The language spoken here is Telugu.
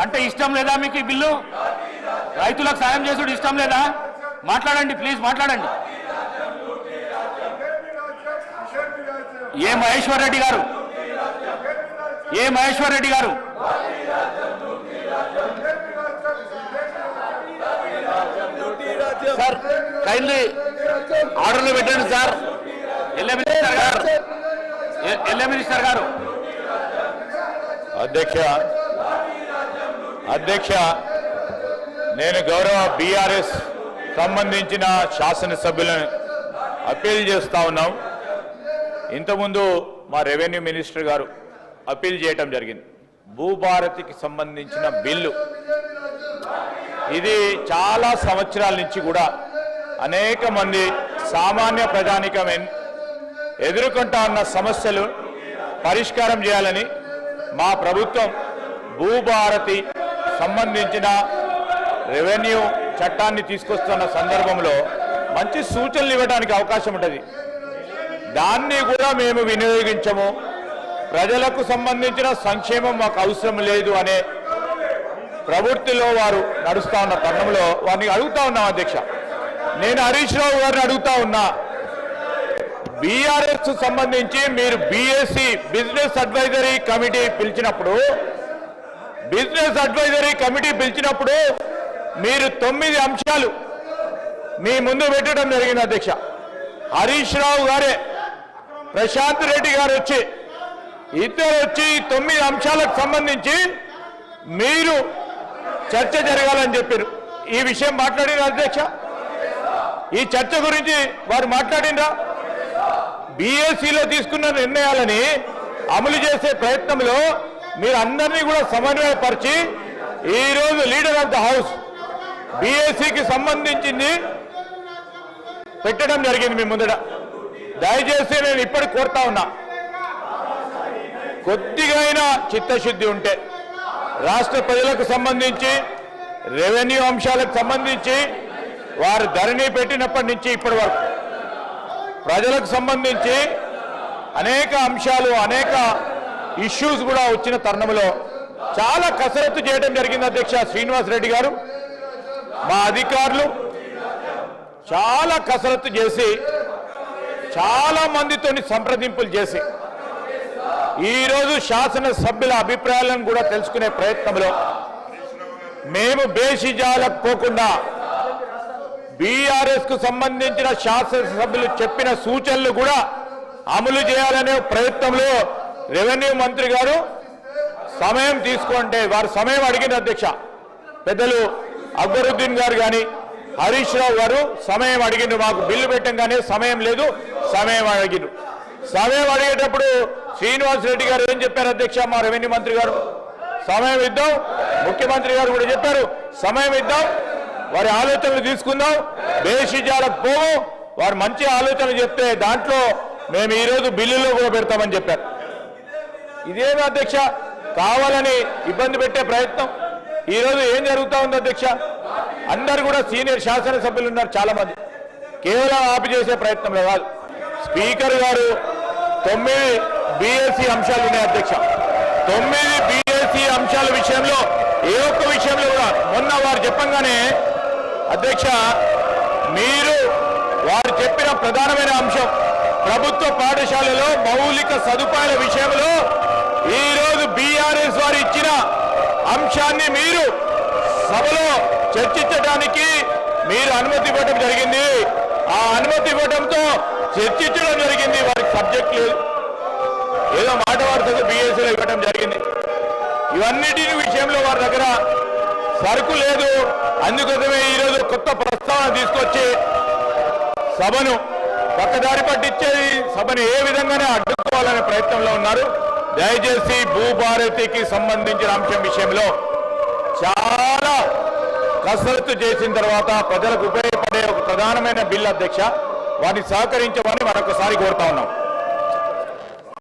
అంటే ఇష్టం లేదా మీకు ఈ బిల్లు? రైతులకు సాయం చేసుడు ఇష్టం లేదా? మాట్లాడండి ప్లీజ్, మాట్లాడండి. ఏ మహేశ్వర్ రెడ్డి గారు, ఏ మహేశ్వర్ రెడ్డి గారు, సార్ కైండ్లీ ఆర్డర్లు పెట్టండి సార్. ఎల్ఏ మినిస్టర్ గారు, ఎల్ఏ మినిస్టర్ గారు. అధ్యక్ష నేను గౌరవ బీఆర్ఎస్ సంబంధించిన శాసనసభ్యులను అప్పీల్ చేస్తా ఉన్నాం. ఇంతకుముందు మా రెవెన్యూ మినిస్టర్ గారు అప్పీల్ చేయటం జరిగింది. భూభారతికి సంబంధించిన బిల్లు ఇది చాలా సంవత్సరాల నుంచి కూడా అనేక మంది సామాన్య ప్రజానికం ఎదుర్కొంటా ఉన్న సమస్యలు పరిష్కారం చేయాలని మా ప్రభుత్వం భూభారతి సంబంధించిన రెవెన్యూ చట్టాన్ని తీసుకొస్తున్న సందర్భంలో మంచి సూచనలు ఇవ్వడానికి అవకాశం ఉంటుంది. దాన్ని కూడా మేము వినియోగించము. ప్రజలకు సంబంధించిన సంక్షేమం మాకు అవసరం లేదు అనే ప్రవృత్తిలో వారు నడుస్తూ ఉన్న తరుణంలో వారిని అడుగుతా ఉన్నాం. అధ్యక్ష నేను హరీష్ రావు గారిని అడుగుతా ఉన్నా, బీఆర్ఎస్ సంబంధించి మీరు బీఎస్సీ బిజినెస్ అడ్వైజరీ కమిటీ పిలిచినప్పుడు మీరు 9 అంశాలు మీ ముందు పెట్టడం జరిగింది. అధ్యక్ష హరీష్ రావు గారే ప్రశాంత్ రెడ్డి గారు ఇద్దరు వచ్చి 9 అంశాలకు సంబంధించి మీరు చర్చ జరగాలని చెప్పారు. ఈ విషయం మాట్లాడిన అధ్యక్ష, ఈ చర్చ గురించి వారు మాట్లాడినరా? బీఎస్సీలో తీసుకున్న నిర్ణయాలని అమలు చేసే ప్రయత్నంలో మీరు అందరినీ కూడా సమన్వయపరిచి ఈరోజు లీడర్ ఆఫ్ ద హౌస్ బీఎస్సీకి సంబంధించింది పెట్టడం జరిగింది మీ ముందట. దయచేసి నేను ఇప్పటికి కోరుతా ఉన్నా, కొద్దిగా అయినా చిత్తశుద్ధి ఉంటే రాష్ట్ర ప్రజలకు సంబంధించి రెవెన్యూ అంశాలకు సంబంధించి వారు ధరణి పెట్టినప్పటి నుంచి ఇప్పటి వరకు ప్రజలకు సంబంధించి అనేక అంశాలు అనేక ఇష్యూస్ కూడా వచ్చిన తరుణంలో చాలా కసరత్తు చేయడం జరిగింది. అధ్యక్ష శ్రీనివాస్ రెడ్డి గారు మా అధికారులు చాలా కసరత్తు చేసి చాలా మందితోని సంప్రదింపులు చేసి ఈరోజు శాసనసభ్యుల అభిప్రాయాలను కూడా తెలుసుకునే ప్రయత్నంలో మేము బేషిజాలకు పోకుండా బీఆర్ఎస్ కు సంబంధించిన శాసనసభ్యులు చెప్పిన సూచనలు కూడా అమలు చేయాలనే ప్రయత్నంలో రెవెన్యూ మంత్రి గారు సమయం తీసుకుంటే వారు సమయం అడిగిన అధ్యక్ష. పెద్దలు అక్బరుద్దీన్ గారు కానీ హరీష్ రావు గారు సమయం అడిగిండ్రు. మాకు బిల్లు పెట్టంగానే సమయం లేదు, సమయం అడిగిండ్రు. సమయం అడిగేటప్పుడు శ్రీనివాస్ రెడ్డి గారు ఏం చెప్పారు అధ్యక్ష? మా రెవెన్యూ మంత్రి గారు సమయం ఇద్దాం, ముఖ్యమంత్రి గారు కూడా చెప్పారు సమయం ఇద్దాం, వారి ఆలోచనలు తీసుకుందాం, బేషిజాలకు పోవు, వారు మంచి ఆలోచనలు చెప్తే దాంట్లో మేము ఈరోజు బిల్లులో కూడా పెడతామని చెప్పారు. ఇదేనా అధ్యక్ష కావాలని ఇబ్బంది పెట్టే ప్రయత్నం? ఈరోజు ఏం జరుగుతూ ఉంది అధ్యక్ష? అందరు కూడా సీనియర్ శాసనసభ్యులు ఉన్నారు చాలా మంది, కేవలం ఆపి చేసే ప్రయత్నంలో కాదు. స్పీకర్ గారు 9 బీఎస్సీ అంశాలు ఉన్నాయి అధ్యక్ష. 9 బీఎస్సీ అంశాల విషయంలో ఏ ఒక్క విషయంలో కూడా మొన్న వారు చెప్పంగానే అధ్యక్ష మీరు వారు చెప్పిన ప్రధానమైన అంశం ప్రభుత్వ పాఠశాలలో మౌలిక సదుపాయాల విషయంలో ఈరోజు బీఆర్ఎస్ వారు ఇచ్చిన అంశాన్ని మీరు సభలో చర్చించడానికి మీరు అనుమతి ఇవ్వడం జరిగింది. ఆ అనుమతి ఇవ్వడంతో చర్చించడం జరిగింది. వారికి సబ్జెక్ట్ లేదు, ఏదో మాట వార్తగా బీఎస్సీలో ఇవ్వడం జరిగింది. ఇవన్నిటి విషయంలో వారి దగ్గర సరుకు లేదు. అందుకోసమే ఈరోజు కొత్త ప్రస్తావన తీసుకొచ్చి సభను పక్కదారి పట్టించేది, సభను ఏ విధంగానే అడ్డుకోవాలనే ప్రయత్నంలో ఉన్నారు. దయచేసి భూభారతికి సంబంధించిన అంశం విషయంలో చాలా కసరత్తు చేసిన తర్వాత ప్రజలకు ఉపయోగపడే ఒక ప్రధానమైన బిల్లు అధ్యక్ష, వారిని సహకరించమని మరొకసారి కోరుతా ఉన్నాం.